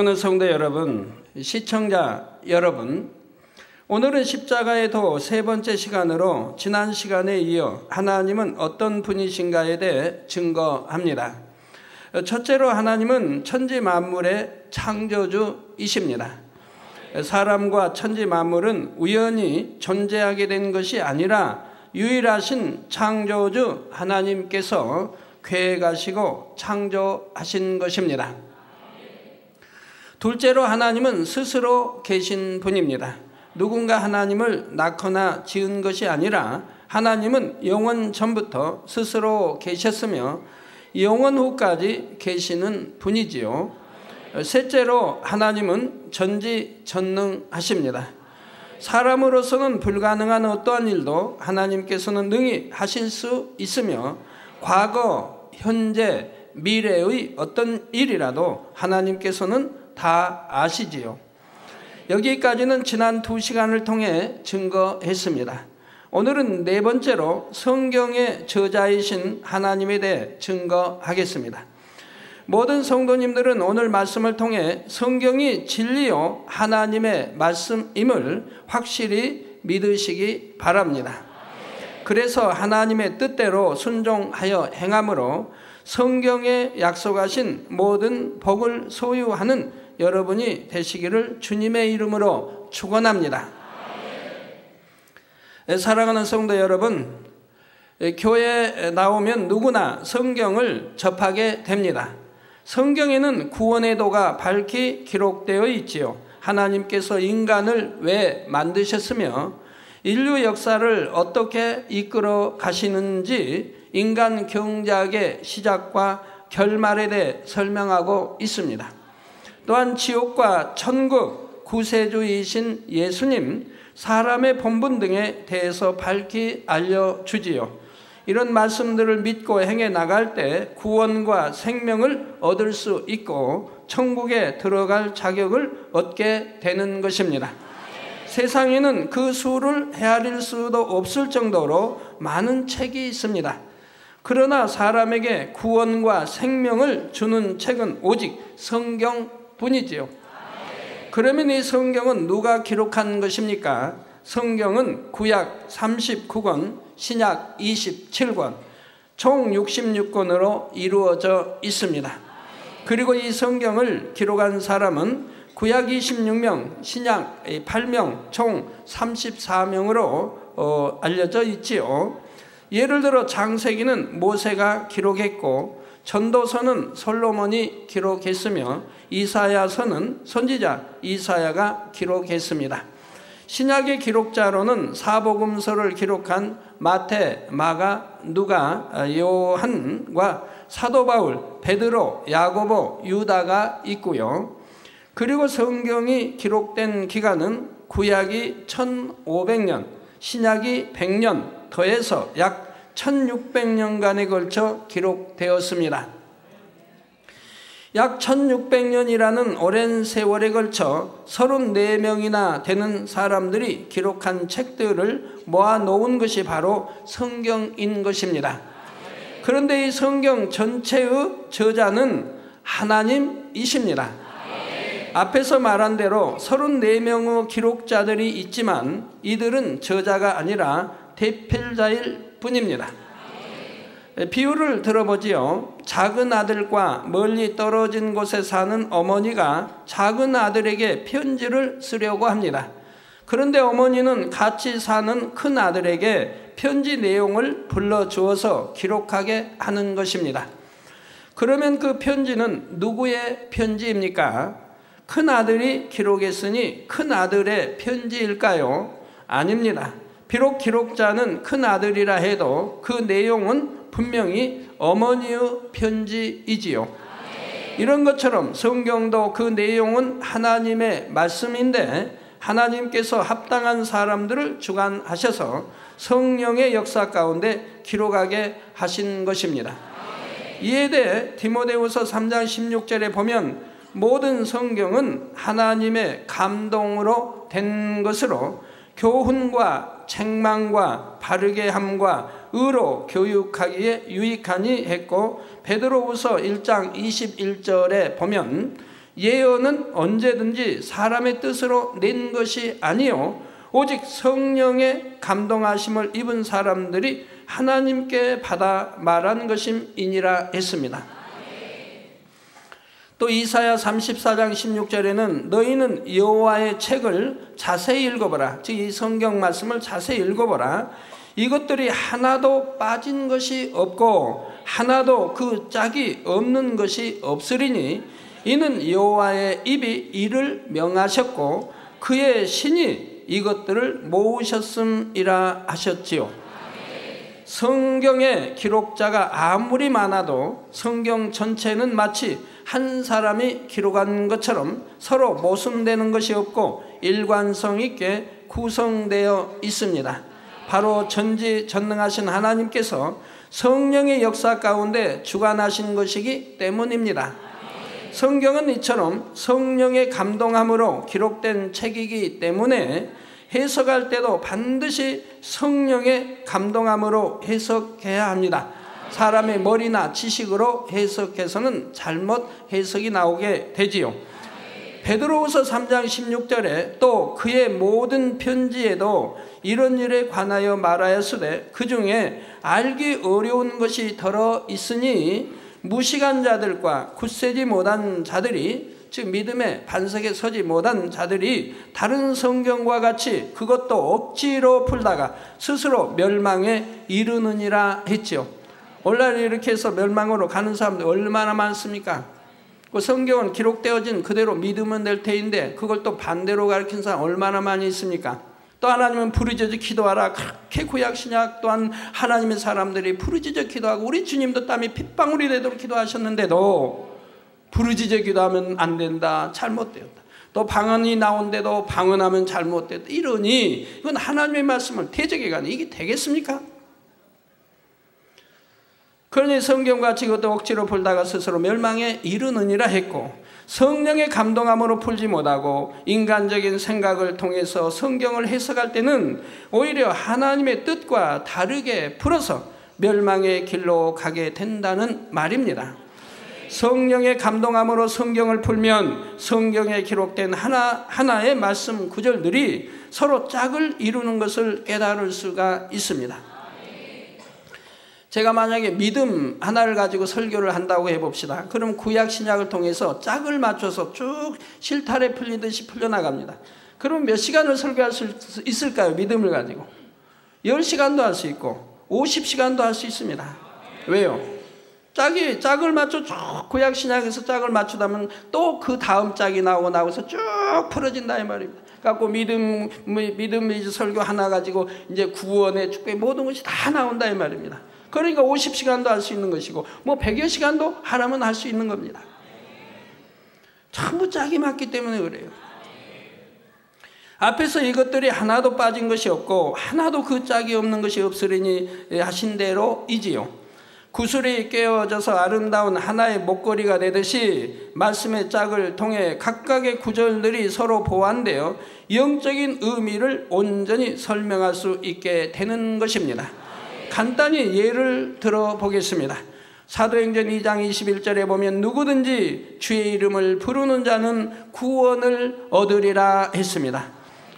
사랑하는 성도 여러분, 시청자 여러분, 오늘은 십자가의 도 세 번째 시간으로 지난 시간에 이어 하나님은 어떤 분이신가에 대해 증거합니다. 첫째로 하나님은 천지 만물의 창조주이십니다. 사람과 천지 만물은 우연히 존재하게 된 것이 아니라 유일하신 창조주 하나님께서 계획하시고 창조하신 것입니다. 둘째로 하나님은 스스로 계신 분입니다. 누군가 하나님을 낳거나 지은 것이 아니라 하나님은 영원 전부터 스스로 계셨으며 영원 후까지 계시는 분이지요. 셋째로 하나님은 전지전능하십니다. 사람으로서는 불가능한 어떠한 일도 하나님께서는 능히 하실 수 있으며 과거, 현재, 미래의 어떤 일이라도 하나님께서는 다 아시지요. 여기까지는 지난 2시간을 통해 증거했습니다. 오늘은 네 번째로 성경의 저자이신 하나님에 대해 증거하겠습니다. 모든 성도님들은 오늘 말씀을 통해 성경이 진리요 하나님의 말씀임을 확실히 믿으시기 바랍니다. 그래서 하나님의 뜻대로 순종하여 행함으로 성경에 약속하신 모든 복을 소유하는 여러분이 되시기를 주님의 이름으로 축원합니다. 사랑하는 성도 여러분, 교회에 나오면 누구나 성경을 접하게 됩니다. 성경에는 구원의 도가 밝히 기록되어 있지요. 하나님께서 인간을 왜 만드셨으며 인류 역사를 어떻게 이끌어 가시는지 인간 경작의 시작과 결말에 대해 설명하고 있습니다. 또한 지옥과 천국, 구세주이신 예수님, 사람의 본분 등에 대해서 밝히 알려주지요. 이런 말씀들을 믿고 행해 나갈 때 구원과 생명을 얻을 수 있고 천국에 들어갈 자격을 얻게 되는 것입니다. 세상에는 그 수를 헤아릴 수도 없을 정도로 많은 책이 있습니다. 그러나 사람에게 구원과 생명을 주는 책은 오직 성경뿐이지요. 그러면 이 성경은 누가 기록한 것입니까? 성경은 구약 39권, 신약 27권, 총 66권으로 이루어져 있습니다. 그리고 이 성경을 기록한 사람은 구약 26명, 신약 8명, 총 34명으로 알려져 있지요. 예를 들어 창세기는 모세가 기록했고 전도서는 솔로몬이 기록했으며 이사야서는 선지자 이사야가 기록했습니다. 신약의 기록자로는 사복음서를 기록한 마태, 마가, 누가, 요한과 사도 바울, 베드로, 야고보, 유다가 있고요. 그리고 성경이 기록된 기간은 구약이 1500년, 신약이 100년 더해서 약 1600년간에 걸쳐 기록되었습니다. 약 1600년이라는 오랜 세월에 걸쳐 34명이나 되는 사람들이 기록한 책들을 모아놓은 것이 바로 성경인 것입니다. 그런데 이 성경 전체의 저자는 하나님이십니다. 앞에서 말한 대로 34명의 기록자들이 있지만 이들은 저자가 아니라 대필자일 뿐입니다. 비유를 들어보지요. 작은 아들과 멀리 떨어진 곳에 사는 어머니가 작은 아들에게 편지를 쓰려고 합니다. 그런데 어머니는 같이 사는 큰 아들에게 편지 내용을 불러주어서 기록하게 하는 것입니다. 그러면 그 편지는 누구의 편지입니까? 큰 아들이 기록했으니 큰 아들의 편지일까요? 아닙니다. 비록 기록자는 큰 아들이라 해도 그 내용은 분명히 어머니의 편지이지요. 이런 것처럼 성경도 그 내용은 하나님의 말씀인데 하나님께서 합당한 사람들을 주관하셔서 성령의 역사 가운데 기록하게 하신 것입니다. 이에 대해 디모데후서 3장 16절에 보면 모든 성경은 하나님의 감동으로 된 것으로 교훈과 책망과 바르게 함과 의로 교육하기에 유익하니 했고 베드로후서 1장 21절에 보면 예언은 언제든지 사람의 뜻으로 낸 것이 아니요 오직 성령의 감동하심을 입은 사람들이 하나님께 받아 말한 것임이니라 했습니다. 또 이사야 34장 16절에는 너희는 여호와의 책을 자세히 읽어보라. 즉 이 성경 말씀을 자세히 읽어보라. 이것들이 하나도 빠진 것이 없고 하나도 그 짝이 없는 것이 없으리니 이는 여호와의 입이 이를 명하셨고 그의 신이 이것들을 모으셨음이라 하셨지요. 성경의 기록자가 아무리 많아도 성경 전체는 마치 한 사람이 기록한 것처럼 서로 모순되는 것이 없고 일관성 있게 구성되어 있습니다. 바로 전지전능하신 하나님께서 성령의 역사 가운데 주관하신 것이기 때문입니다. 성경은 이처럼 성령의 감동함으로 기록된 책이기 때문에 해석할 때도 반드시 성령의 감동함으로 해석해야 합니다. 사람의 머리나 지식으로 해석해서는 잘못 해석이 나오게 되지요. 베드로후서 3장 16절에 또 그의 모든 편지에도 이런 일에 관하여 말하였으되 그 중에 알기 어려운 것이 들어 있으니 무식한 자들과 굳세지 못한 자들이 즉 믿음의 반석에 서지 못한 자들이 다른 성경과 같이 그것도 억지로 풀다가 스스로 멸망에 이르느니라 했지요. 오늘날 이렇게 해서 멸망으로 가는 사람들 얼마나 많습니까? 그 성경은 기록되어진 그대로 믿으면 될 테인데 그걸 또 반대로 가르친 사람 얼마나 많이 있습니까? 또 하나님은 부르짖어 기도하라. 그렇게 구약 신약 또한 하나님의 사람들이 부르짖어 기도하고 우리 주님도 땀이 핏방울이 되도록 기도하셨는데도 부르짖어 기도하면 안 된다, 잘못되었다. 또 방언이 나온데도 방언하면 잘못됐다. 이러니 이건 하나님의 말씀을 대적해가는 이게 되겠습니까? 그러니 성경같이 이것도 억지로 풀다가 스스로 멸망에 이르느니라 했고 성령의 감동함으로 풀지 못하고 인간적인 생각을 통해서 성경을 해석할 때는 오히려 하나님의 뜻과 다르게 풀어서 멸망의 길로 가게 된다는 말입니다. 성령의 감동함으로 성경을 풀면 성경에 기록된 하나의 말씀 구절들이 서로 짝을 이루는 것을 깨달을 수가 있습니다. 제가 만약에 믿음 하나를 가지고 설교를 한다고 해봅시다. 그럼 구약 신약을 통해서 짝을 맞춰서 쭉 실타래 풀리듯이 풀려나갑니다. 그럼 몇 시간을 설교할 수 있을까요? 믿음을 가지고 10시간도 할 수 있고 50시간도 할 수 있습니다. 왜요? 짝을 맞춰 쭉 구약 신약에서 짝을 맞추다면 또 그 다음 짝이 나오고서 쭉 풀어진다 이 말입니다. 갖고 믿음 설교 하나 가지고 이제 구원의 축복의 모든 것이 다 나온다 이 말입니다. 그러니까 50시간도 할 수 있는 것이고 뭐 100여 시간도 하라면 할 수 있는 겁니다. 전부 짝이 맞기 때문에 그래요. 앞에서 이것들이 하나도 빠진 것이 없고 하나도 그 짝이 없는 것이 없으리니 하신 대로이지요. 구슬이 깨어져서 아름다운 하나의 목걸이가 되듯이 말씀의 짝을 통해 각각의 구절들이 서로 보완되어 영적인 의미를 온전히 설명할 수 있게 되는 것입니다. 간단히 예를 들어 보겠습니다. 사도행전 2장 21절에 보면 누구든지 주의 이름을 부르는 자는 구원을 얻으리라 했습니다.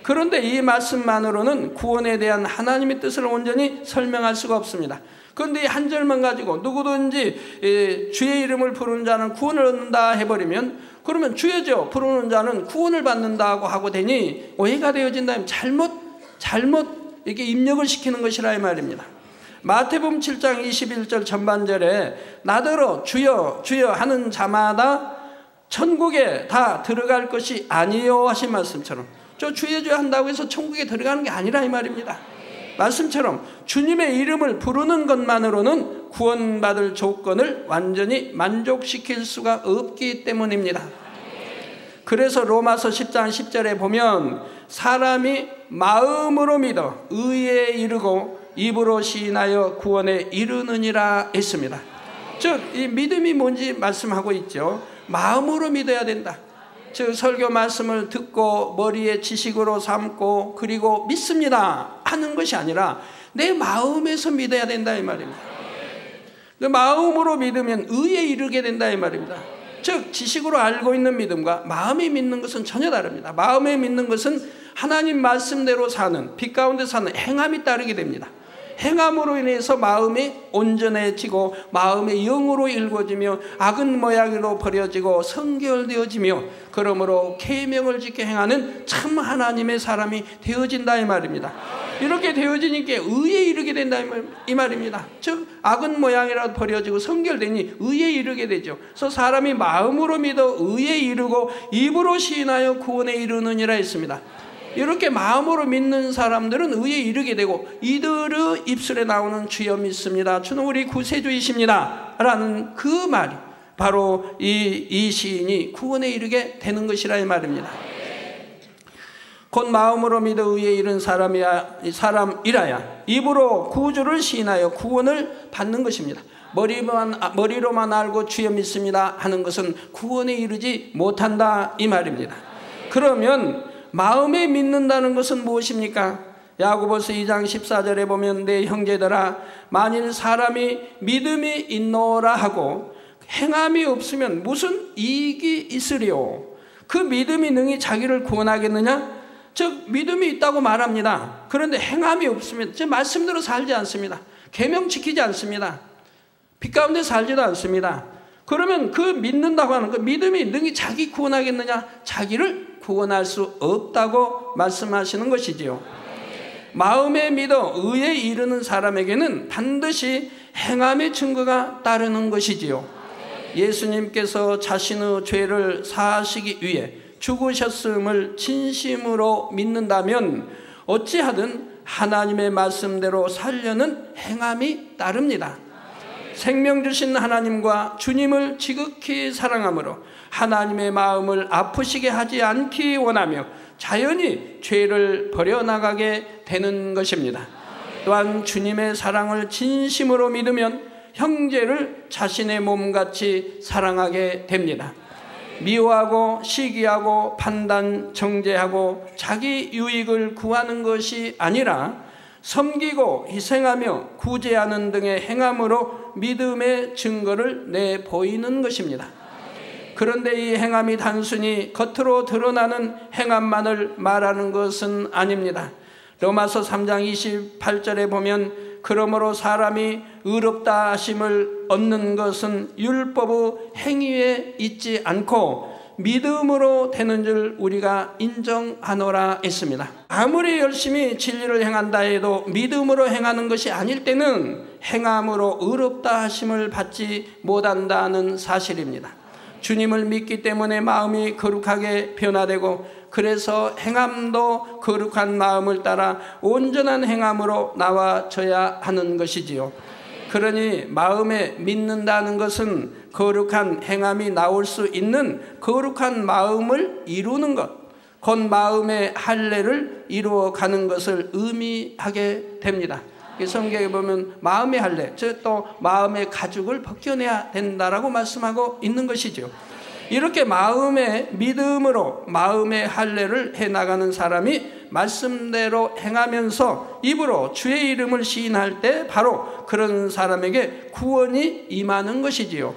그런데 이 말씀만으로는 구원에 대한 하나님의 뜻을 온전히 설명할 수가 없습니다. 그런데 이 한 절만 가지고 누구든지 주의 이름을 부르는 자는 구원을 얻는다 해버리면 그러면 주여져 부르는 자는 구원을 받는다고 하고 되니 오해가 되어진다면 잘못 이렇게 입력을 시키는 것이라 이 말입니다. 마태복음 7장 21절 전반절에 나더러 주여 주여 하는 자마다 천국에 다 들어갈 것이 아니요 하신 말씀처럼 저 주여 주여 한다고 해서 천국에 들어가는 게 아니라 이 말입니다. 말씀처럼 주님의 이름을 부르는 것만으로는 구원받을 조건을 완전히 만족시킬 수가 없기 때문입니다. 그래서 로마서 10장 10절에 보면 사람이 마음으로 믿어 의에 이르고 입으로 시인하여 구원에 이르느니라 했습니다. 즉 이 믿음이 뭔지 말씀하고 있죠. 마음으로 믿어야 된다. 즉 설교 말씀을 듣고 머리에 지식으로 삼고 그리고 믿습니다 하는 것이 아니라 내 마음에서 믿어야 된다 이 말입니다. 그 마음으로 믿으면 의에 이르게 된다 이 말입니다. 즉 지식으로 알고 있는 믿음과 마음이 믿는 것은 전혀 다릅니다. 마음에 믿는 것은 하나님 말씀대로 사는, 빛 가운데 사는 행함이 따르게 됩니다. 행함으로 인해서 마음이 온전해지고 마음의 영으로 일궈지며 악은 모양으로 버려지고 성결되어지며 그러므로 계명을 지켜 행하는 참 하나님의 사람이 되어진다 이 말입니다. 이렇게 되어지니까 의에 이르게 된다 이 말입니다. 즉 악은 모양이라도 버려지고 성결되니 의에 이르게 되죠. 그래서 사람이 마음으로 믿어 의에 이르고 입으로 시인하여 구원에 이르느니라 했습니다. 이렇게 마음으로 믿는 사람들은 의에 이르게 되고 이들의 입술에 나오는 주여 믿습니다, 주는 우리 구세주이십니다 라는 그 말이 바로 이 시인이 구원에 이르게 되는 것이라 이 말입니다. 곧 마음으로 믿어 의에 이른 사람이라야 입으로 구주를 시인하여 구원을 받는 것입니다. 머리로만 알고 주여 믿습니다 하는 것은 구원에 이르지 못한다 이 말입니다. 그러면 마음에 믿는다는 것은 무엇입니까? 야고보서 2장 14절에 보면 내 형제들아 만일 사람이 믿음이 있노라 하고 행함이 없으면 무슨 이익이 있으리요? 그 믿음이 능히 자기를 구원하겠느냐? 즉 믿음이 있다고 말합니다. 그런데 행함이 없으면 제 말씀대로 살지 않습니다. 계명 지키지 않습니다. 빛 가운데 살지도 않습니다. 그러면 그 믿는다고 하는 그 믿음이 능히 자기 구원하겠느냐? 자기를 구원할 수 없다고 말씀하시는 것이지요. 마음에 믿어 의에 이르는 사람에게는 반드시 행함의 증거가 따르는 것이지요. 예수님께서 자신의 죄를 사하시기 위해 죽으셨음을 진심으로 믿는다면 어찌하든 하나님의 말씀대로 살려는 행함이 따릅니다. 생명 주신 하나님과 주님을 지극히 사랑하므로 하나님의 마음을 아프시게 하지 않기 원하며 자연히 죄를 버려나가게 되는 것입니다. 또한 주님의 사랑을 진심으로 믿으면 형제를 자신의 몸같이 사랑하게 됩니다. 미워하고 시기하고 판단 정죄하고 자기 유익을 구하는 것이 아니라 섬기고 희생하며 구제하는 등의 행함으로 믿음의 증거를 내보이는 것입니다. 그런데 이 행함이 단순히 겉으로 드러나는 행함만을 말하는 것은 아닙니다. 로마서 3장 28절에 보면 그러므로 사람이 의롭다 하심을 얻는 것은 율법의 행위에 있지 않고 믿음으로 되는 줄 우리가 인정하노라 했습니다. 아무리 열심히 진리를 행한다 해도 믿음으로 행하는 것이 아닐 때는 행함으로 의롭다 하심을 받지 못한다는 사실입니다. 주님을 믿기 때문에 마음이 거룩하게 변화되고 그래서 행함도 거룩한 마음을 따라 온전한 행함으로 나와져야 하는 것이지요. 그러니 마음에 믿는다는 것은 거룩한 행함이 나올 수 있는 거룩한 마음을 이루는 것, 곧 마음의 할례를 이루어가는 것을 의미하게 됩니다. 성경에 보면 마음의 할례, 즉 또 마음의 가죽을 벗겨내야 된다라고 말씀하고 있는 것이죠. 이렇게 마음의 믿음으로 마음의 할례를 해나가는 사람이 말씀대로 행하면서 입으로 주의 이름을 시인할 때 바로 그런 사람에게 구원이 임하는 것이지요.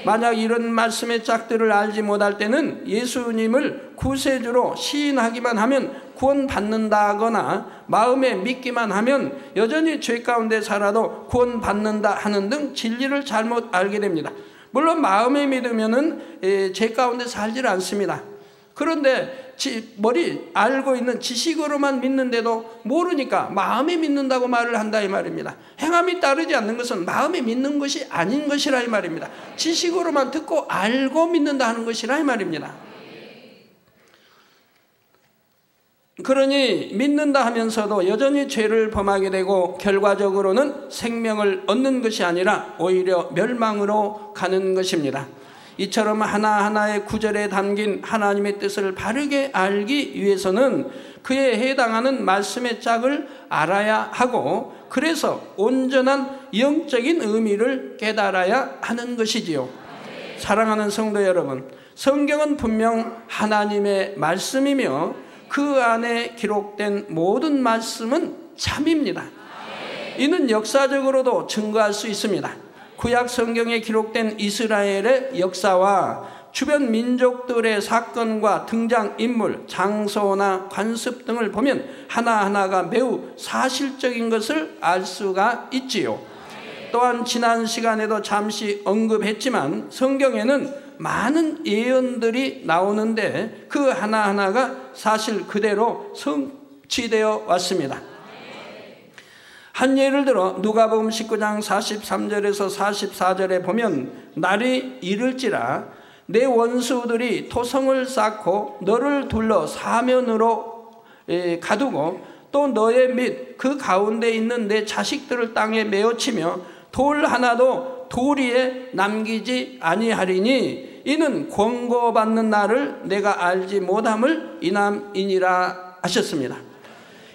만약 이런 말씀의 짝들을 알지 못할 때는 예수님을 구세주로 시인하기만 하면 구원받는다거나 마음에 믿기만 하면 여전히 죄 가운데 살아도 구원받는다 하는 등 진리를 잘못 알게 됩니다. 물론 마음에 믿으면은 죄 가운데 살지를 않습니다. 그런데 알고 있는 지식으로만 믿는데도 모르니까 마음에 믿는다고 말을 한다 이 말입니다. 행함이 따르지 않는 것은 마음에 믿는 것이 아닌 것이라 이 말입니다. 지식으로만 듣고 알고 믿는다 하는 것이라 이 말입니다. 그러니 믿는다 하면서도 여전히 죄를 범하게 되고 결과적으로는 생명을 얻는 것이 아니라 오히려 멸망으로 가는 것입니다. 이처럼 하나하나의 구절에 담긴 하나님의 뜻을 바르게 알기 위해서는 그에 해당하는 말씀의 짝을 알아야 하고 그래서 온전한 영적인 의미를 깨달아야 하는 것이지요. 사랑하는 성도 여러분, 성경은 분명 하나님의 말씀이며 그 안에 기록된 모든 말씀은 참입니다. 이는 역사적으로도 증거할 수 있습니다. 구약 성경에 기록된 이스라엘의 역사와 주변 민족들의 사건과 등장인물, 장소나 관습 등을 보면 하나하나가 매우 사실적인 것을 알 수가 있지요. 또한 지난 시간에도 잠시 언급했지만 성경에는 많은 예언들이 나오는데 그 하나하나가 사실 그대로 성취되어 왔습니다. 한 예를 들어 누가복음 19장 43절에서 44절에 보면 날이 이를지라 내 원수들이 토성을 쌓고 너를 둘러 사면으로 가두고 또 너의 및 그 가운데 있는 내 자식들을 땅에 메어치며 돌 하나도 돌 위에 남기지 아니하리니 이는 권고받는 날을 내가 알지 못함을 인함이니라 하셨습니다.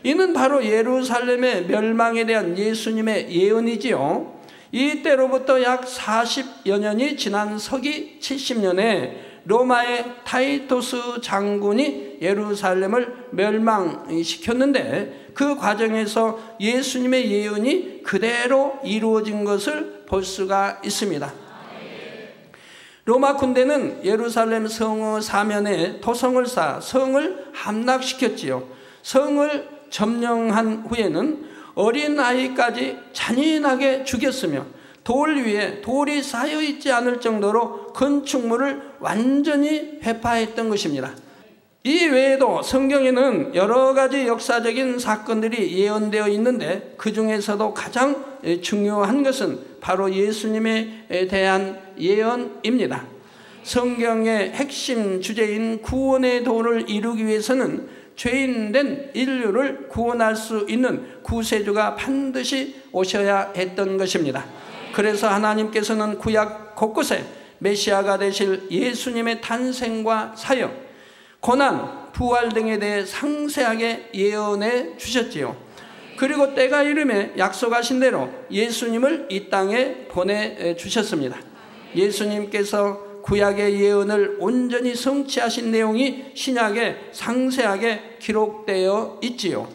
이는 바로 예루살렘의 멸망에 대한 예수님의 예언이지요. 이때로부터 약 40여 년이 지난 서기 70년에 로마의 타이토스 장군이 예루살렘을 멸망시켰는데 그 과정에서 예수님의 예언이 그대로 이루어진 것을 볼 수가 있습니다. 로마 군대는 예루살렘 성읍 사면에 토성을 쌓아 성을 함락시켰지요. 성을 점령한 후에는 어린아이까지 잔인하게 죽였으며 돌 위에 돌이 쌓여있지 않을 정도로 건축물을 완전히 회파했던 것입니다. 이 외에도 성경에는 여러 가지 역사적인 사건들이 예언되어 있는데 그 중에서도 가장 중요한 것은 바로 예수님에 대한 예언입니다. 성경의 핵심 주제인 구원의 도를 이루기 위해서는 죄인된 인류를 구원할 수 있는 구세주가 반드시 오셔야 했던 것입니다. 그래서 하나님께서는 구약 곳곳에 메시아가 되실 예수님의 탄생과 사역, 고난, 부활 등에 대해 상세하게 예언해 주셨지요. 그리고 때가 이름에 약속하신 대로 예수님을 이 땅에 보내주셨습니다. 예수님께서 구약의 예언을 온전히 성취하신 내용이 신약에 상세하게 기록되어 있지요.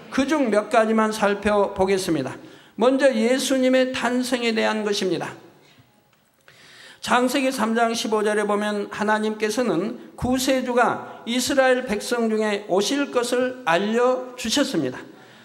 그중 몇 가지만 살펴보겠습니다. 먼저 예수님의 탄생에 대한 것입니다. 창세기 3장 15절에 보면 하나님께서는 구세주가 이스라엘 백성 중에 오실 것을 알려주셨습니다.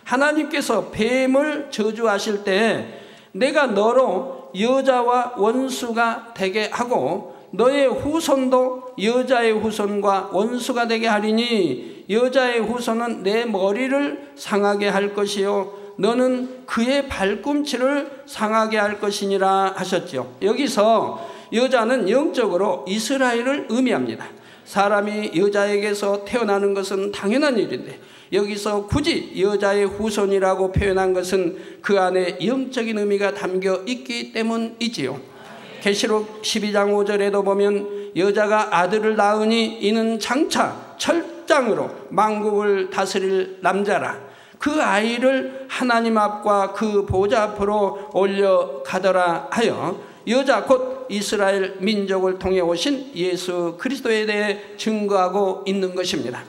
하나님께서 뱀을 저주하실 때 내가 너로 여자와 원수가 되게 하고 너의 후손도 여자의 후손과 원수가 되게 하리니 여자의 후손은 내 머리를 상하게 할 것이요 너는 그의 발꿈치를 상하게 할 것이니라 하셨죠. 여기서 여자는 영적으로 이스라엘을 의미합니다. 사람이 여자에게서 태어나는 것은 당연한 일인데 여기서 굳이 여자의 후손이라고 표현한 것은 그 안에 영적인 의미가 담겨 있기 때문이지요. 계시록 12장 5절에도 보면 여자가 아들을 낳으니 이는 장차 철장으로 만국을 다스릴 남자라. 그 아이를 하나님 앞과 그 보좌 앞으로 올려가더라 하여 여자 곧 이스라엘 민족을 통해 오신 예수 그리스도에 대해 증거하고 있는 것입니다.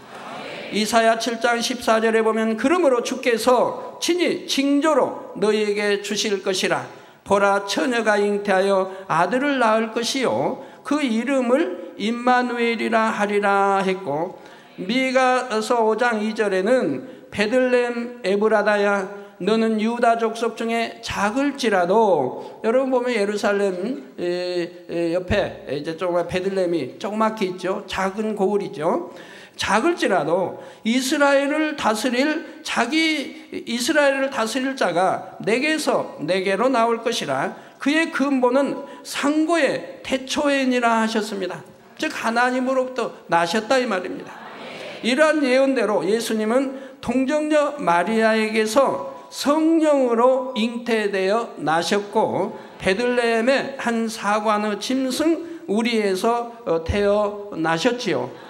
이사야 7장 14절에 보면 그러므로 주께서 친히 징조로 너희에게 주실 것이라. 보라 처녀가 잉태하여 아들을 낳을 것이요 그 이름을 임마누엘이라 하리라 했고 미가서 5장 2절에는 베들레헴 에브라다야 너는 유다 족속 중에 작을지라도 여러분 보면 예루살렘 옆에 이제 조금 베들레헴이 조그맣게 있죠. 작은 고을이죠. 작을지라도 이스라엘을 다스릴 자가 내게서 내게로 나올 것이라. 그의 근본은 상고의 태초에니라 하셨습니다. 즉 하나님으로부터 나셨다 이 말입니다. 이러한 예언대로 예수님은 동정녀 마리아에게서 성령으로 잉태되어 나셨고 베들레헴의 한 사관의 짐승 우리에서 태어나셨지요.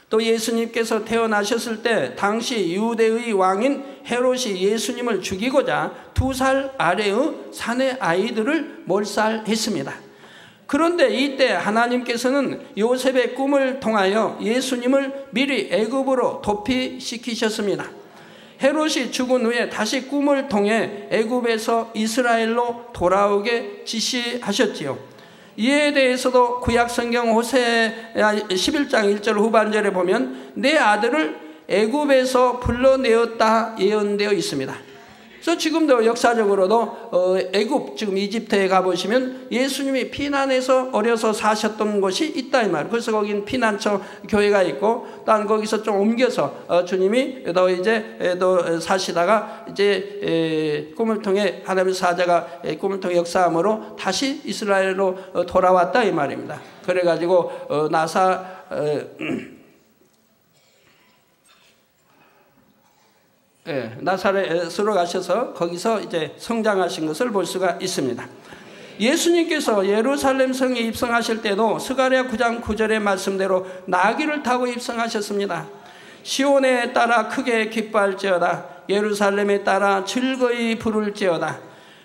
또 예수님께서 태어나셨을 때 당시 유대의 왕인 헤롯이 예수님을 죽이고자 2살 아래의 사내 아이들을 몰살했습니다. 그런데 이때 하나님께서는 요셉의 꿈을 통하여 예수님을 미리 애굽으로 도피시키셨습니다. 헤롯이 죽은 후에 다시 꿈을 통해 애굽에서 이스라엘로 돌아오게 지시하셨지요. 이에 대해서도 구약성경 호세아 11장 1절 후반절에 보면 내 아들을 애굽에서 불러내었다 예언되어 있습니다. 그래서 지금도 역사적으로도 애굽, 지금 이집트에 가보시면 예수님이 피난해서 어려서 사셨던 곳이 있다 이 말. 그래서 거긴 피난처 교회가 있고, 또 거기서 좀 옮겨서 주님이 또 사시다가 이제 꿈을 통해 하나님의 사자가 꿈을 통해 역사함으로 다시 이스라엘로 돌아왔다 이 말입니다. 그래가지고 나사렛으로 가셔서 거기서 이제 성장하신 것을 볼 수가 있습니다. 예수님께서 예루살렘 성에 입성하실 때도 스가랴 9장 9절의 말씀대로 나귀를 타고 입성하셨습니다. 시온에 따라 크게 기뻐할지어다. 예루살렘에 따라 즐거이 부를지어다.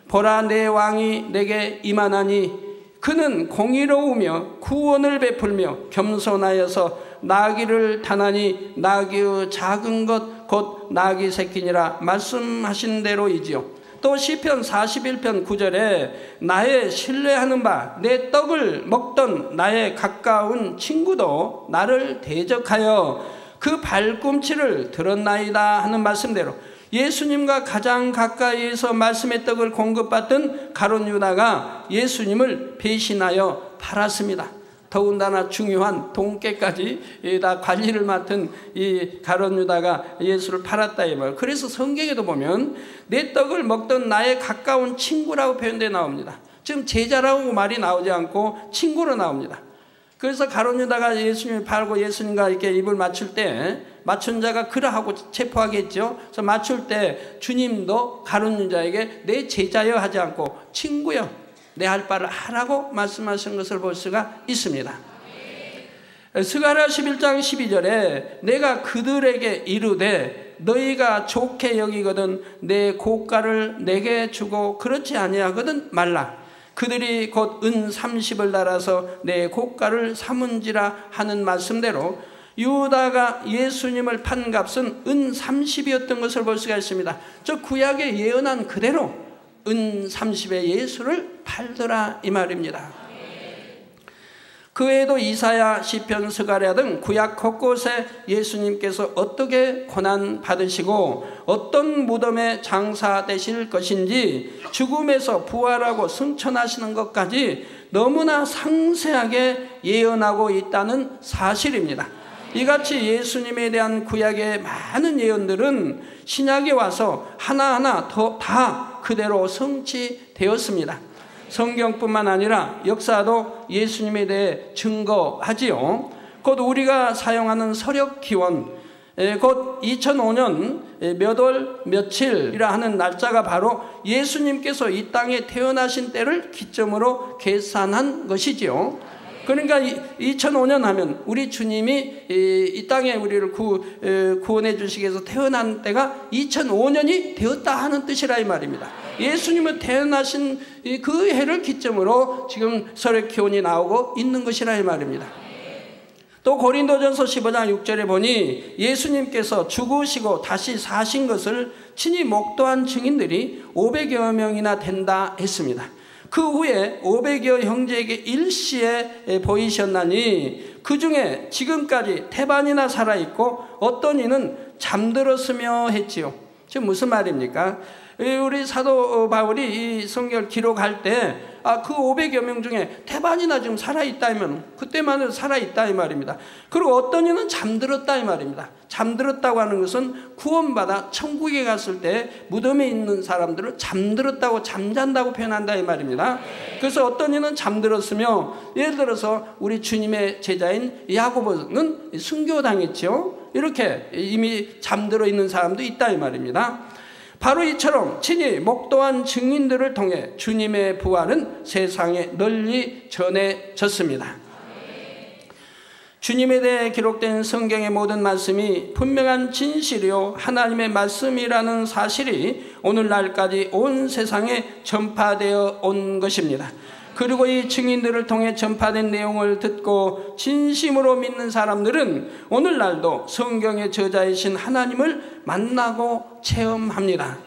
보라, 내 왕이 내게 임하나니 그는 공의로우며 구원을 베풀며 겸손하여서 나귀를 타나니 나귀의 작은 것 곧 나귀 새끼니라 말씀하신 대로이지요. 또 시편 41편 9절에 나의 신뢰하는 바 내 떡을 먹던 나의 가까운 친구도 나를 대적하여 그 발꿈치를 들었나이다 하는 말씀대로 예수님과 가장 가까이에서 말씀의 떡을 공급받던 가룟 유다가 예수님을 배신하여 팔았습니다. 더군다나 중요한 돈깨까지 다 관리를 맡은 이 가룟 유다가 예수를 팔았다 이 말. 그래서 성경에도 보면 내 떡을 먹던 나의 가까운 친구라고 표현되어 나옵니다. 지금 제자라고 말이 나오지 않고 친구로 나옵니다. 그래서 가룟 유다가 예수님을 팔고 예수님과 이렇게 입을 맞출 때 맞춘 자가 그러하고 체포하겠죠. 그래서 맞출 때 주님도 가룟 유다에게 내 제자여 하지 않고 친구여, 내 할 바를 하라고 말씀하신 것을 볼 수가 있습니다. 스가랴 11장 12절에 내가 그들에게 이르되 너희가 좋게 여기거든 내 고가를 내게 주고 그렇지 아니하거든 말라. 그들이 곧 은 30을 달아서 내 고가를 삼은지라 하는 말씀대로 유다가 예수님을 판 값은 은 30이었던 것을 볼 수가 있습니다. 저 구약에 예언한 그대로 은 30에 예수를 팔더라 이 말입니다. 그 외에도 이사야, 시편, 스가랴 등 구약 곳곳에 예수님께서 어떻게 고난 받으시고 어떤 무덤에 장사되실 것인지 죽음에서 부활하고 승천하시는 것까지 너무나 상세하게 예언하고 있다는 사실입니다. 이같이 예수님에 대한 구약의 많은 예언들은 신약에 와서 하나하나 다 그대로 성취되었습니다. 성경뿐만 아니라 역사도 예수님에 대해 증거하지요. 곧 우리가 사용하는 서력기원, 곧 2005년 몇 월 며칠이라 하는 날짜가 바로 예수님께서 이 땅에 태어나신 때를 기점으로 계산한 것이지요. 그러니까 2005년 하면 우리 주님이 이 땅에 우리를 구원해 주시기 위해서 태어난 때가 2005년이 되었다 하는 뜻이라 이 말입니다. 예수님은 태어나신 그 해를 기점으로 지금 서력기원이 나오고 있는 것이라 이 말입니다. 또 고린도전서 15장 6절에 보니 예수님께서 죽으시고 다시 사신 것을 친히 목도한 증인들이 500여 명이나 된다 했습니다. 그 후에 500여 형제에게 일시에 보이셨나니 그 중에 지금까지 태반이나 살아있고 어떤 이는 잠들었으며 했지요. 지금 무슨 말입니까? 우리 사도 바울이 이 성경을 기록할 때 그 500여 명 중에 태반이나 지금 살아있다 하면 그때만 해도 살아있다 이 말입니다. 그리고 어떤 이는 잠들었다 이 말입니다. 잠들었다고 하는 것은 구원받아 천국에 갔을 때 무덤에 있는 사람들을 잠들었다고 잠잔다고 표현한다 이 말입니다. 그래서 어떤 이는 잠들었으며 예를 들어서 우리 주님의 제자인 야고보는 순교당했죠. 이렇게 이미 잠들어 있는 사람도 있다 이 말입니다. 바로 이처럼 친히 목도한 증인들을 통해 주님의 부활은 세상에 널리 전해졌습니다. 주님에 대해 기록된 성경의 모든 말씀이 분명한 진실이요 하나님의 말씀이라는 사실이 오늘날까지 온 세상에 전파되어 온 것입니다. 그리고 이 증인들을 통해 전파된 내용을 듣고 진심으로 믿는 사람들은 오늘날도 성경의 저자이신 하나님을 만나고 체험합니다.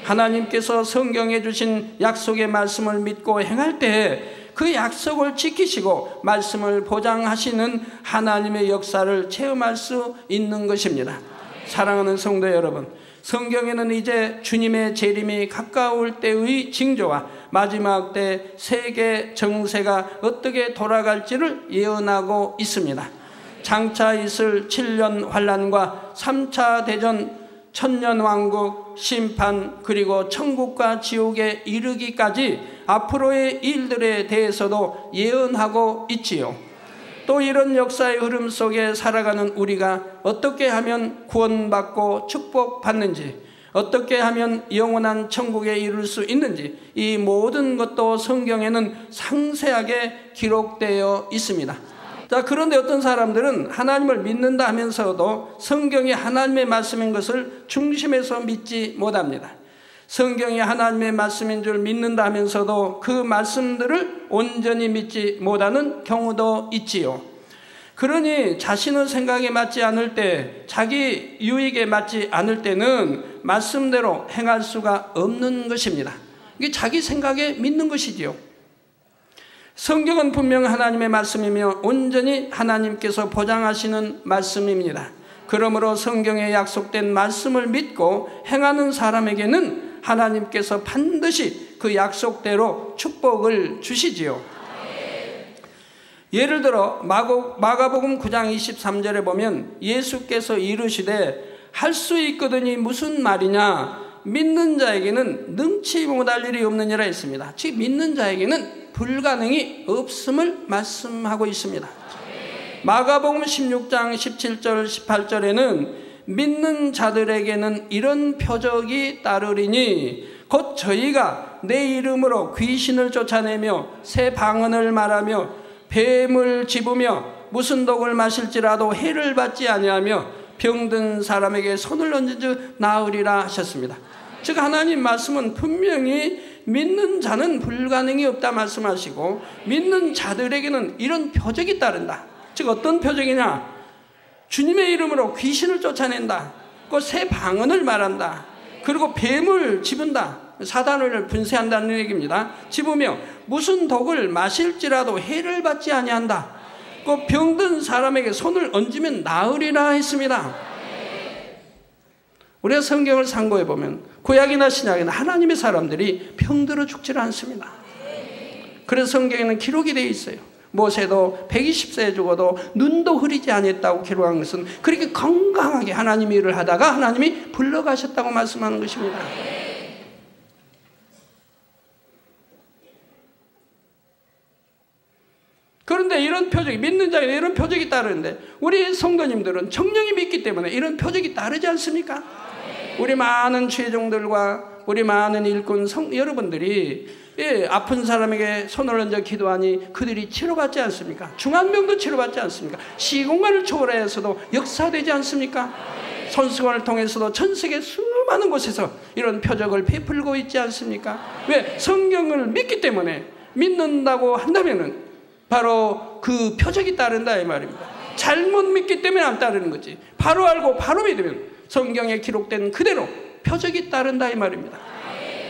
하나님께서 성경에 주신 약속의 말씀을 믿고 행할 때 그 약속을 지키시고 말씀을 보장하시는 하나님의 역사를 체험할 수 있는 것입니다. 사랑하는 성도 여러분, 성경에는 이제 주님의 재림이 가까울 때의 징조와 마지막 때 세계 정세가 어떻게 돌아갈지를 예언하고 있습니다. 장차 있을 7년 환란과 3차 대전, 천년왕국, 심판, 그리고 천국과 지옥에 이르기까지 앞으로의 일들에 대해서도 예언하고 있지요. 또 이런 역사의 흐름 속에 살아가는 우리가 어떻게 하면 구원받고 축복받는지, 어떻게 하면 영원한 천국에 이룰 수 있는지, 이 모든 것도 성경에는 상세하게 기록되어 있습니다. 자, 그런데 어떤 사람들은 하나님을 믿는다 하면서도 성경이 하나님의 말씀인 것을 중심에서 믿지 못합니다. 성경이 하나님의 말씀인 줄 믿는다 하면서도 그 말씀들을 온전히 믿지 못하는 경우도 있지요. 그러니 자신의 생각에 맞지 않을 때, 자기 유익에 맞지 않을 때는 말씀대로 행할 수가 없는 것입니다. 이게 자기 생각에 믿는 것이지요. 성경은 분명 하나님의 말씀이며 온전히 하나님께서 보장하시는 말씀입니다. 그러므로 성경에 약속된 말씀을 믿고 행하는 사람에게는 하나님께서 반드시 그 약속대로 축복을 주시지요. 예를 들어 마가복음 9장 23절에 보면 예수께서 이르시되 할 수 있거든이 무슨 말이냐, 믿는 자에게는 능치 못할 일이 없느니라 했습니다. 즉 믿는 자에게는 불가능이 없음을 말씀하고 있습니다. 마가복음 16장 17절 18절에는 믿는 자들에게는 이런 표적이 따르리니 곧 저희가 내 이름으로 귀신을 쫓아내며 새 방언을 말하며 뱀을 집으며 무슨 독을 마실지라도 해를 받지 아니하며 병든 사람에게 손을 얹은 즉 나으리라 하셨습니다. 즉 하나님 말씀은 분명히 믿는 자는 불가능이 없다 말씀하시고 믿는 자들에게는 이런 표적이 따른다. 즉 어떤 표적이냐, 주님의 이름으로 귀신을 쫓아낸다, 그 새 방언을 말한다, 그리고 뱀을 집은다, 사단을 분쇄한다는 얘기입니다. 집으며 무슨 독을 마실지라도 해를 받지 아니한다, 그 병든 사람에게 손을 얹으면 나으리라 했습니다. 우리가 성경을 상고해 보면 구약이나 신약이나 하나님의 사람들이 병들어 죽지를 않습니다. 그래서 성경에는 기록이 되어 있어요. 모세도 120세에 죽어도 눈도 흐리지 않았다고 기록한 것은 그렇게 건강하게 하나님 일을 하다가 하나님이 불러가셨다고 말씀하는 것입니다. 그런데 이런 표적이, 믿는 자에게 이런 표적이 따르는데 우리 성도님들은 정령이 믿기 때문에 이런 표적이 따르지 않습니까? 우리 많은 죄종들과 우리 많은 일꾼 여러분들이 아픈 사람에게 손을 얹어 기도하니 그들이 치료받지 않습니까? 중환병도 치료받지 않습니까? 시공간을 초월해서도 역사되지 않습니까? 손수건을 통해서도 전 세계 수많은 곳에서 이런 표적을 베풀고 있지 않습니까? 왜? 성경을 믿기 때문에, 믿는다고 한다면은 바로 그 표적이 따른다 이 말입니다. 잘못 믿기 때문에 안 따르는 거지. 바로 알고 바로 믿으면 성경에 기록된 그대로 표적이 따른다 이 말입니다.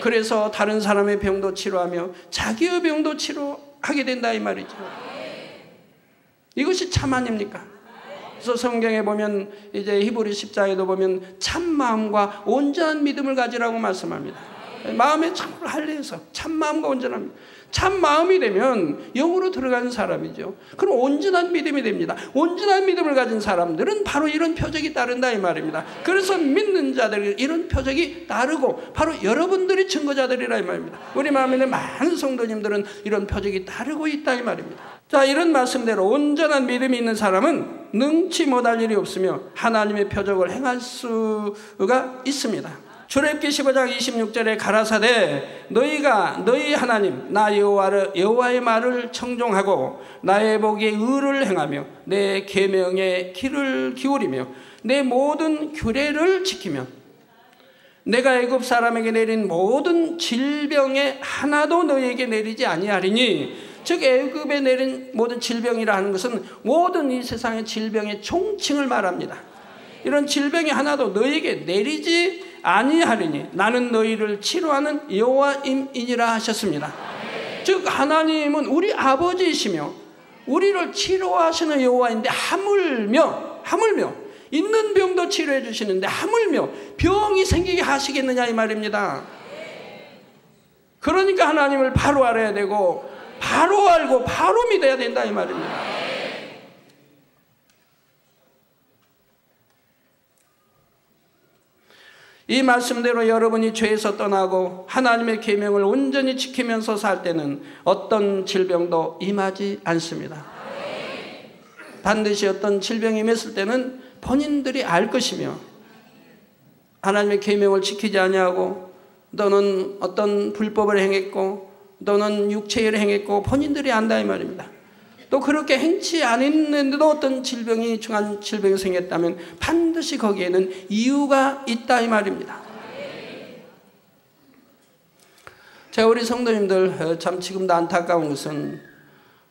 그래서 다른 사람의 병도 치료하며 자기의 병도 치료하게 된다 이 말이죠. 이것이 참 아닙니까? 그래서 성경에 보면 이제 히브리 10장에도 보면 참 마음과 온전한 믿음을 가지라고 말씀합니다. 마음에 참으로 할례해서 참 마음과 온전한 믿음. 참 마음이 되면 영으로 들어가는 사람이죠. 그럼 온전한 믿음이 됩니다. 온전한 믿음을 가진 사람들은 바로 이런 표적이 따른다 이 말입니다. 그래서 믿는 자들에게 이런 표적이 따르고 바로 여러분들이 증거자들이라 이 말입니다. 우리 마음에 있는 많은 성도님들은 이런 표적이 따르고 있다 이 말입니다. 자, 이런 말씀대로 온전한 믿음이 있는 사람은 능치 못할 일이 없으며 하나님의 표적을 행할 수가 있습니다. 출애굽기 15장 26절에 가라사대 너희가 너희 하나님 나 여호와의 말을 청종하고 나의 복에 의를 행하며 내 계명에 귀를 기울이며 내 모든 규례를 지키면 내가 애굽 사람에게 내린 모든 질병에 하나도 너희에게 내리지 아니하리니, 즉 애굽에 내린 모든 질병이라 하는 것은 모든 이 세상의 질병의 총칭을 말합니다. 이런 질병이 하나도 너희에게 내리지 아니하리니 나는 너희를 치료하는 여호와임이니라 하셨습니다. 즉 하나님은 우리 아버지이시며 우리를 치료하시는 여호와인데 하물며 있는 병도 치료해 주시는데 하물며 병이 생기게 하시겠느냐 이 말입니다. 그러니까 하나님을 바로 알아야 되고 바로 알고 바로 믿어야 된다 이 말입니다. 이 말씀대로 여러분이 죄에서 떠나고 하나님의 계명을 온전히 지키면서 살 때는 어떤 질병도 임하지 않습니다. 반드시 어떤 질병이 임했을 때는 본인들이 알 것이며, 하나님의 계명을 지키지 아니하고 너는 어떤 불법을 행했고 너는 육체를 행했고 본인들이 안다 이 말입니다. 또 그렇게 행치 않았는데도 어떤 질병이, 중한 질병이 생겼다면 반드시 거기에는 이유가 있다 이 말입니다. 제가 우리 성도님들 참 지금도 안타까운 것은,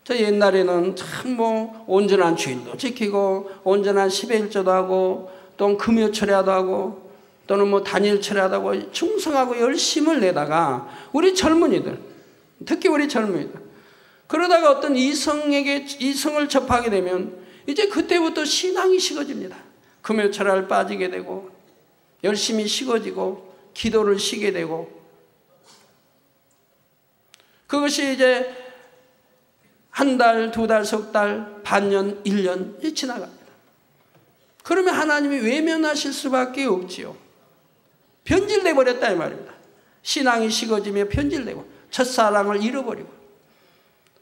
저 옛날에는 참 온전한 주일도 지키고 온전한 10일조도 하고 또 금요 철야도 하고 또는 단일 철야도 하고 충성하고 열심을 내다가 우리 젊은이들, 특히 우리 젊은이들, 그러다가 어떤 이성을 접하게 되면 이제 그때부터 신앙이 식어집니다. 금요철야를 빠지게 되고 열심히 식어지고 기도를 쉬게 되고, 그것이 이제 한 달, 두 달, 석 달, 반년, 1년이 지나갑니다. 그러면 하나님이 외면하실 수밖에 없지요. 변질돼 버렸다 이 말입니다. 신앙이 식어지며 변질되고 첫사랑을 잃어버리고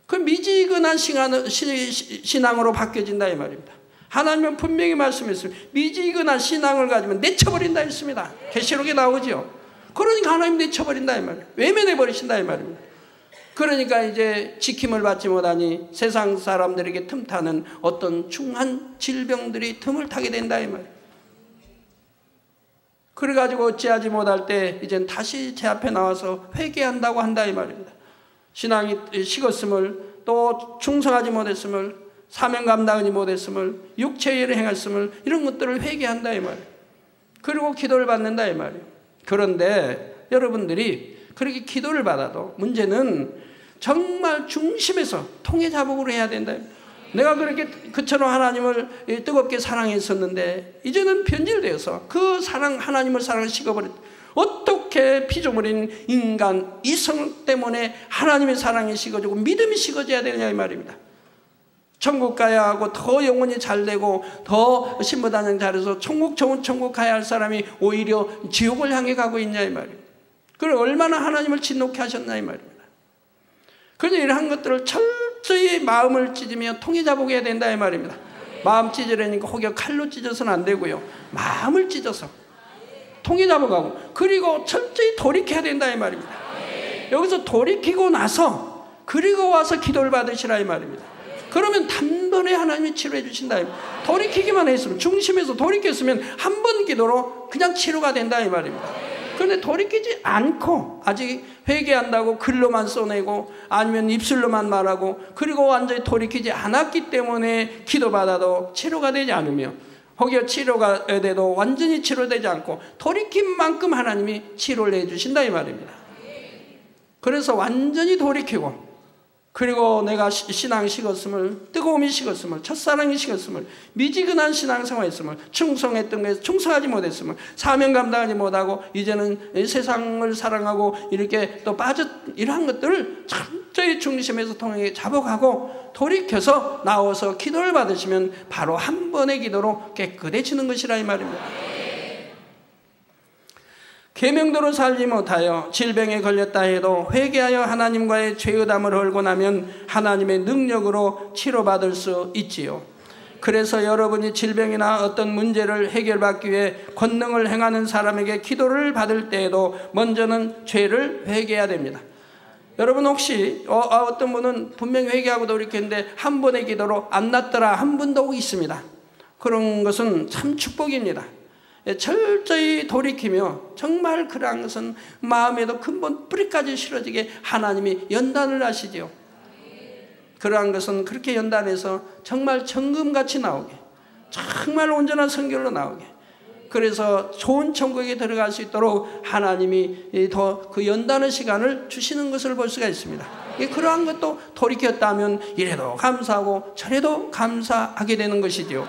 그 미지근한 신앙으로 바뀌어진다 이 말입니다. 하나님은 분명히 말씀했습니다. 미지근한 신앙을 가지면 내쳐버린다 했습니다. 계시록에 나오죠. 그러니까 하나님 내쳐버린다 이 말이에요. 외면해 버리신다 이 말입니다. 그러니까 이제 지킴을 받지 못하니 세상 사람들에게 틈타는 어떤 중한 질병들이 틈을 타게 된다 이 말이에요. 그래가지고 어찌하지 못할 때 이젠 다시 제 앞에 나와서 회개한다고 한다 이 말입니다. 신앙이 식었음을, 또 충성하지 못했음을, 사명 감당하지 못했음을, 육체의 일을 행했음을, 이런 것들을 회개한다 이 말이에요. 그리고 기도를 받는다 이 말이에요. 그런데 여러분들이 그렇게 기도를 받아도 문제는 정말 중심에서 통해자복으로 해야 된다. 내가 그렇게 그처럼 하나님을 뜨겁게 사랑했었는데 이제는 변질되어서 그 사랑, 하나님을 사랑을 식어버렸다. 어떻게 피조물인 인간 이성 때문에 하나님의 사랑이 식어지고 믿음이 식어져야 되느냐 이 말입니다. 천국 가야 하고 더 영혼이 잘 되고 더 신부단장 잘해서 좋은 천국 가야 할 사람이 오히려 지옥을 향해 가고 있냐 이 말입니다. 그걸 얼마나 하나님을 진노케 하셨나 이 말입니다. 그래서 이러한 것들을 철저히 마음을 찢으며 통해자복해야 된다 이 말입니다. 마음 찢으려니까 혹여 칼로 찢어서는 안 되고요. 마음을 찢어서 통해자복하고 그리고 철저히 돌이켜야 된다 이 말입니다. 여기서 돌이키고 나서 그리고 와서 기도를 받으시라 이 말입니다. 그러면 단번에 하나님이 치료해 주신다. 돌이키기만 했으면, 중심에서 돌이켰으면 한 번 기도로 그냥 치료가 된다 이 말입니다. 그런데 돌이키지 않고 아직 회개한다고 글로만 써내고 아니면 입술로만 말하고 그리고 완전히 돌이키지 않았기 때문에 기도받아도 치료가 되지 않으며 혹여 치료가 돼도 완전히 치료되지 않고 돌이킨 만큼 하나님이 치료를 해주신다 이 말입니다. 그래서 완전히 돌이키고 그리고 내가 신앙이 식었음을, 뜨거움이 식었음을, 첫사랑이 식었음을, 미지근한 신앙생활했음을, 충성했던 것에 충성하지 못했음을, 사명 감당하지 못하고 이제는 세상을 사랑하고 이렇게 또 이러한 것들을 철저히 중심에서 통해 자복하고 돌이켜서 나와서 기도를 받으시면 바로 한 번의 기도로 깨끗해지는 것이라 이 말입니다. 계명대로 살지 못하여 질병에 걸렸다 해도 회개하여 하나님과의 죄의담을 헐고 나면 하나님의 능력으로 치료받을 수 있지요. 그래서 여러분이 질병이나 어떤 문제를 해결받기 위해 권능을 행하는 사람에게 기도를 받을 때에도 먼저는 죄를 회개해야 됩니다. 여러분 혹시 어떤 분은 분명히 회개하고 돌이켰는데 한 번의 기도로 안 낫더라 한 분도 있습니다. 그런 것은 참 축복입니다. 철저히 돌이키며 정말 그러한 것은 마음에도 근본 뿌리까지 실어지게 하나님이 연단을 하시지요. 그러한 것은 그렇게 연단해서 정말 정금같이 나오게, 정말 온전한 성결로 나오게, 그래서 좋은 천국에 들어갈 수 있도록 하나님이 더 그 연단의 시간을 주시는 것을 볼 수가 있습니다. 그러한 것도 돌이켰다면 이래도 감사하고 저래도 감사하게 되는 것이지요.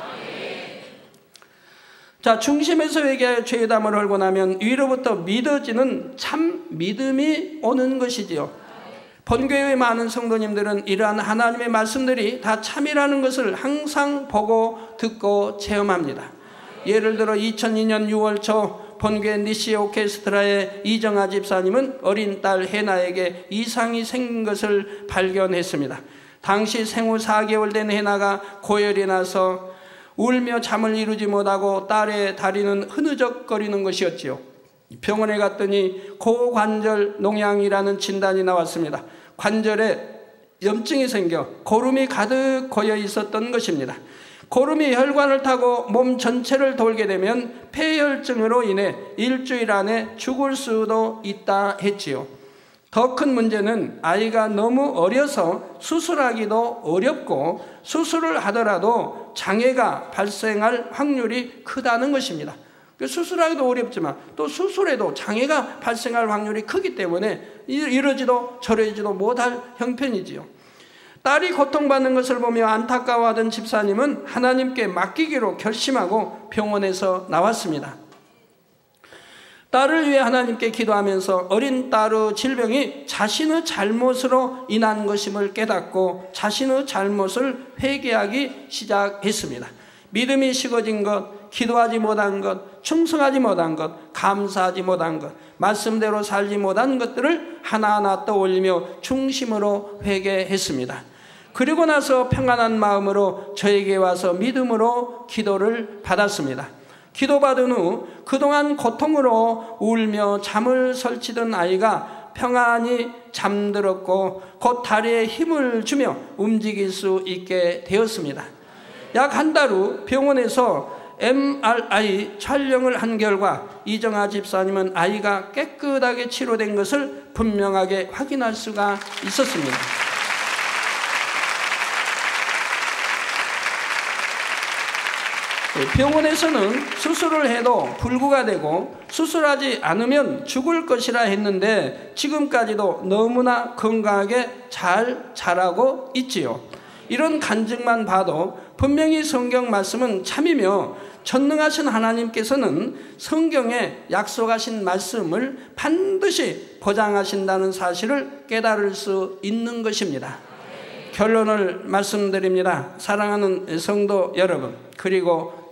자, 중심에서 회개하여 죄담을 헐고 나면 위로부터 믿어지는 참 믿음이 오는 것이지요. 본교회의 많은 성도님들은 이러한 하나님의 말씀들이 다 참이라는 것을 항상 보고 듣고 체험합니다. 예를 들어 2002년 6월 초 본교회 니시 오케스트라의 이정아 집사님은 어린 딸 해나에게 이상이 생긴 것을 발견했습니다. 당시 생후 4개월 된 해나가 고열이 나서 울며 잠을 이루지 못하고 딸의 다리는 흐느적거리는 것이었지요. 병원에 갔더니 고관절 농양이라는 진단이 나왔습니다. 관절에 염증이 생겨 고름이 가득 고여 있었던 것입니다. 고름이 혈관을 타고 몸 전체를 돌게 되면 폐혈증으로 인해 일주일 안에 죽을 수도 있다 했지요. 더 큰 문제는 아이가 너무 어려서 수술하기도 어렵고 수술을 하더라도 장애가 발생할 확률이 크다는 것입니다. 수술하기도 어렵지만 또 수술에도 장애가 발생할 확률이 크기 때문에 이러지도 저러지도 못할 형편이지요. 딸이 고통받는 것을 보며 안타까워하던 집사님은 하나님께 맡기기로 결심하고 병원에서 나왔습니다. 딸을 위해 하나님께 기도하면서 어린 딸의 질병이 자신의 잘못으로 인한 것임을 깨닫고 자신의 잘못을 회개하기 시작했습니다. 믿음이 식어진 것, 기도하지 못한 것, 충성하지 못한 것, 감사하지 못한 것, 말씀대로 살지 못한 것들을 하나하나 떠올리며 중심으로 회개했습니다. 그리고 나서 평안한 마음으로 저에게 와서 믿음으로 기도를 받았습니다. 기도받은 후 그동안 고통으로 울며 잠을 설치던 아이가 평안히 잠들었고 곧 다리에 힘을 주며 움직일 수 있게 되었습니다. 약 한 달 후 병원에서 MRI 촬영을 한 결과 이정아 집사님은 아이가 깨끗하게 치료된 것을 분명하게 확인할 수가 있었습니다. 병원에서는 수술을 해도 불구가 되고 수술하지 않으면 죽을 것이라 했는데 지금까지도 너무나 건강하게 잘 자라고 있지요. 이런 간증만 봐도 분명히 성경 말씀은 참이며 전능하신 하나님께서는 성경에 약속하신 말씀을 반드시 보장하신다는 사실을 깨달을 수 있는 것입니다. 결론을 말씀드립니다. 사랑하는 성도 여러분, 그리고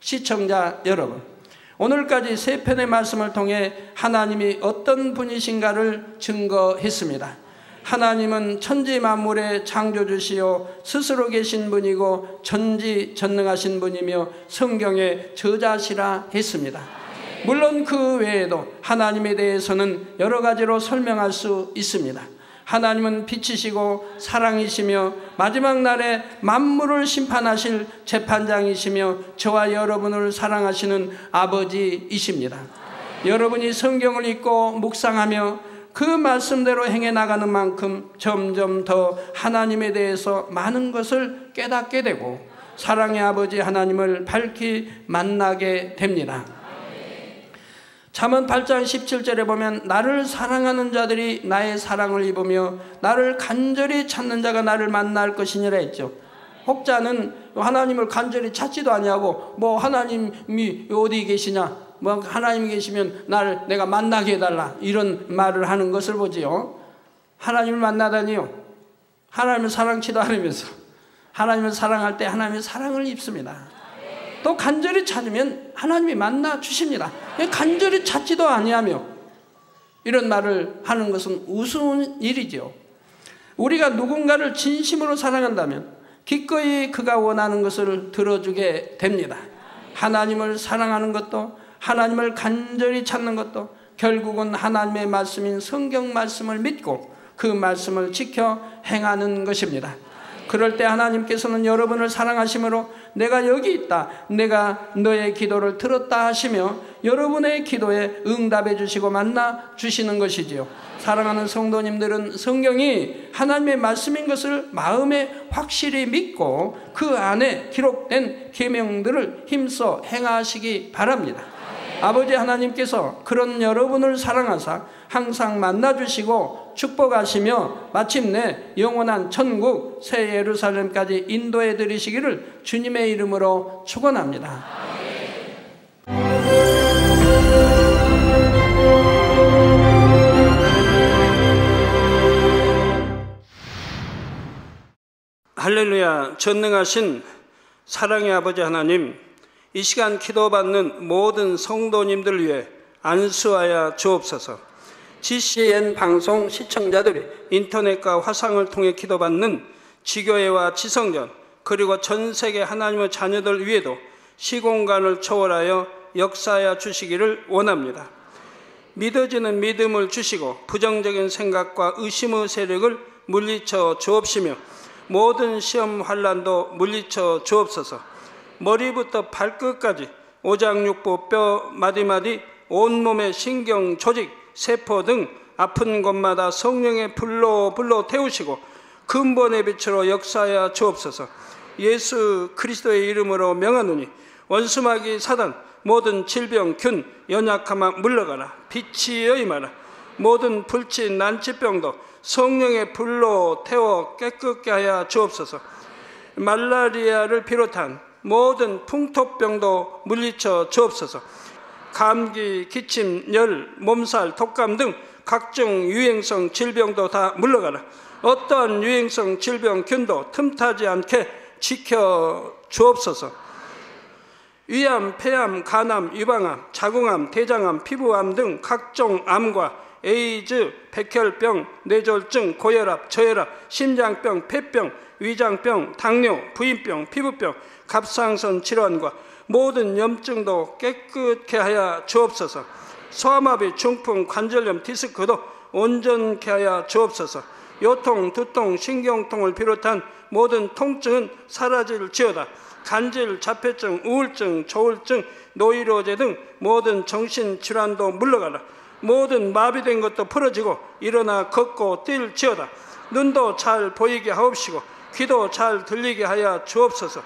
시청자 여러분, 오늘까지 세 편의 말씀을 통해 하나님이 어떤 분이신가를 증거했습니다. 하나님은 천지 만물의 창조주시요 스스로 계신 분이고 전지전능하신 분이며 성경의 저자시라 했습니다. 물론 그 외에도 하나님에 대해서는 여러 가지로 설명할 수 있습니다. 하나님은 빛이시고 사랑이시며 마지막 날에 만물을 심판하실 재판장이시며 저와 여러분을 사랑하시는 아버지이십니다. 여러분이 성경을 읽고 묵상하며 그 말씀대로 행해 나가는 만큼 점점 더 하나님에 대해서 많은 것을 깨닫게 되고 사랑의 아버지 하나님을 밝히 만나게 됩니다. 잠언 8장 17절에 보면 나를 사랑하는 자들이 나의 사랑을 입으며 나를 간절히 찾는 자가 나를 만날 것이니라 했죠. 혹자는 하나님을 간절히 찾지도 아니하고 뭐 하나님이 어디 계시냐, 뭐 하나님이 계시면 나를 내가 만나게 해달라 이런 말을 하는 것을 보지요. 하나님을 만나다니요, 하나님을 사랑치도 않으면서 하나님을 사랑할 때 하나님의 사랑을 입습니다. 또 간절히 찾으면 하나님이 만나 주십니다. 간절히 찾지도 아니하며 이런 말을 하는 것은 우스운 일이죠. 우리가 누군가를 진심으로 사랑한다면 기꺼이 그가 원하는 것을 들어주게 됩니다. 하나님을 사랑하는 것도 하나님을 간절히 찾는 것도 결국은 하나님의 말씀인 성경 말씀을 믿고 그 말씀을 지켜 행하는 것입니다. 그럴 때 하나님께서는 여러분을 사랑하심으로 내가 여기 있다, 내가 너의 기도를 들었다 하시며 여러분의 기도에 응답해 주시고 만나 주시는 것이지요. 사랑하는 성도님들은 성경이 하나님의 말씀인 것을 마음에 확실히 믿고 그 안에 기록된 계명들을 힘써 행하시기 바랍니다. 아버지 하나님께서 그런 여러분을 사랑하사 항상 만나주시고 축복하시며 마침내 영원한 천국 새 예루살렘까지 인도해 드리시기를 주님의 이름으로 축원합니다. 할렐루야. 전능하신 사랑의 아버지 하나님, 이 시간 기도받는 모든 성도님들 위해 안수하여 주옵소서. GCN 방송 시청자들이 인터넷과 화상을 통해 기도받는 지교회와 지성전, 그리고 전 세계 하나님의 자녀들 위에도 시공간을 초월하여 역사하여 주시기를 원합니다. 믿어지는 믿음을 주시고 부정적인 생각과 의심의 세력을 물리쳐 주옵시며 모든 시험 환난도 물리쳐 주옵소서. 머리부터 발끝까지 오장육부 뼈 마디마디 온몸의 신경 조직 세포 등 아픈 곳마다 성령의 불로 태우시고 근본의 빛으로 역사하여 주옵소서. 예수 그리스도의 이름으로 명하노니 원수마귀 사단 모든 질병 균 연약함아 물러가라. 빛이여 임하라. 모든 불치 난치병도 성령의 불로 태워 깨끗게 하여 주옵소서. 말라리아를 비롯한 모든 풍토병도 물리쳐 주옵소서. 감기, 기침, 열, 몸살, 독감 등 각종 유행성 질병도 다 물러가라. 어떠한 유행성 질병균도 틈타지 않게 지켜 주옵소서. 위암, 폐암, 간암, 유방암, 자궁암, 대장암, 피부암 등 각종 암과 에이즈, 백혈병, 뇌졸중, 고혈압, 저혈압, 심장병, 폐병, 위장병, 당뇨, 부인병, 피부병, 갑상선 질환과 모든 염증도 깨끗게 하여 주옵소서. 소아마비, 중풍, 관절염, 디스크도 온전케 하여 주옵소서. 요통, 두통, 신경통을 비롯한 모든 통증은 사라질지어다. 간질, 자폐증, 우울증, 조울증, 노이로제 등 모든 정신질환도 물러가라. 모든 마비된 것도 풀어지고 일어나 걷고 뛸지어다. 눈도 잘 보이게 하옵시고 귀도 잘 들리게 하여 주옵소서.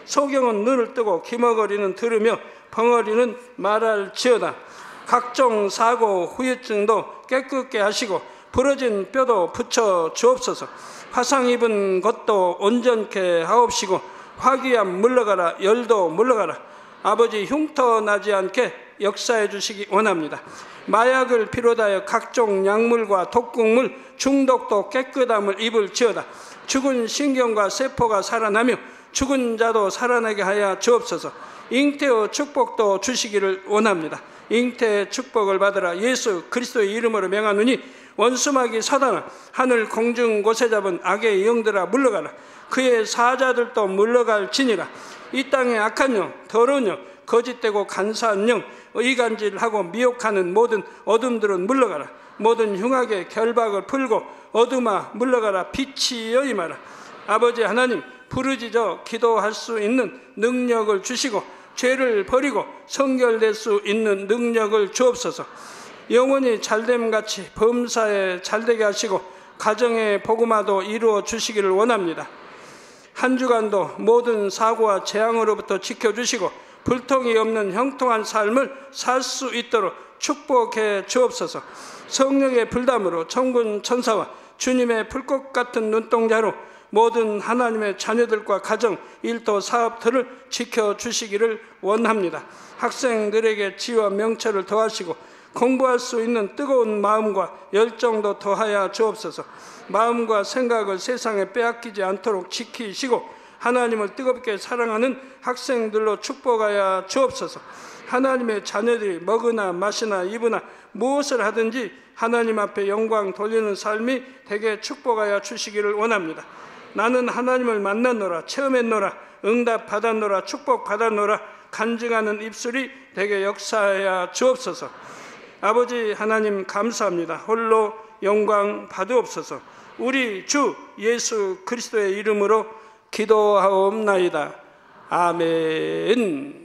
소경은 눈을 뜨고 기머거리는 들으며 벙어리는 말할지어다. 각종 사고 후유증도 깨끗게 하시고 부러진 뼈도 붙여 주옵소서. 화상 입은 것도 온전케 하옵시고 화기암 물러가라. 열도 물러가라. 아버지 흉터 나지 않게 역사해 주시기 원합니다. 마약을 비롯하여 각종 약물과 독극물 중독도 깨끗함을 입을지어다. 죽은 신경과 세포가 살아나며 죽은 자도 살아나게 하여 주옵소서. 잉태의 축복도 주시기를 원합니다. 잉태의 축복을 받으라. 예수 그리스도의 이름으로 명하노니 원수마귀 사단아, 하늘 공중 곳에 잡은 악의 영들아 물러가라. 그의 사자들도 물러갈지니라. 이 땅의 악한 영, 더러운 영, 거짓되고 간사한 영, 이간질하고 미혹하는 모든 어둠들은 물러가라. 모든 흉악의 결박을 풀고 어둠아 물러가라. 빛이여 임하라. 아버지 하나님, 부르짖어 기도할 수 있는 능력을 주시고 죄를 버리고 성결될 수 있는 능력을 주옵소서. 영원히 잘됨같이 범사에 잘되게 하시고 가정의 복음화도 이루어 주시기를 원합니다. 한 주간도 모든 사고와 재앙으로부터 지켜주시고 불통이 없는 형통한 삶을 살 수 있도록 축복해 주옵소서. 성령의 불담으로 천군 천사와 주님의 불꽃 같은 눈동자로 모든 하나님의 자녀들과 가정, 일도, 사업들을 지켜주시기를 원합니다. 학생들에게 지혜와 명철을 더하시고 공부할 수 있는 뜨거운 마음과 열정도 더하여 주옵소서. 마음과 생각을 세상에 빼앗기지 않도록 지키시고 하나님을 뜨겁게 사랑하는 학생들로 축복하여 주옵소서. 하나님의 자녀들이 먹으나 마시나 입으나 무엇을 하든지 하나님 앞에 영광 돌리는 삶이 되게 축복하여 주시기를 원합니다. 나는 하나님을 만났노라, 체험했노라, 응답 받았노라, 축복 받았노라 간증하는 입술이 되게 역사하여 주옵소서. 아버지 하나님 감사합니다. 홀로 영광 받으옵소서. 우리 주 예수 그리스도의 이름으로 기도하옵나이다. 아멘.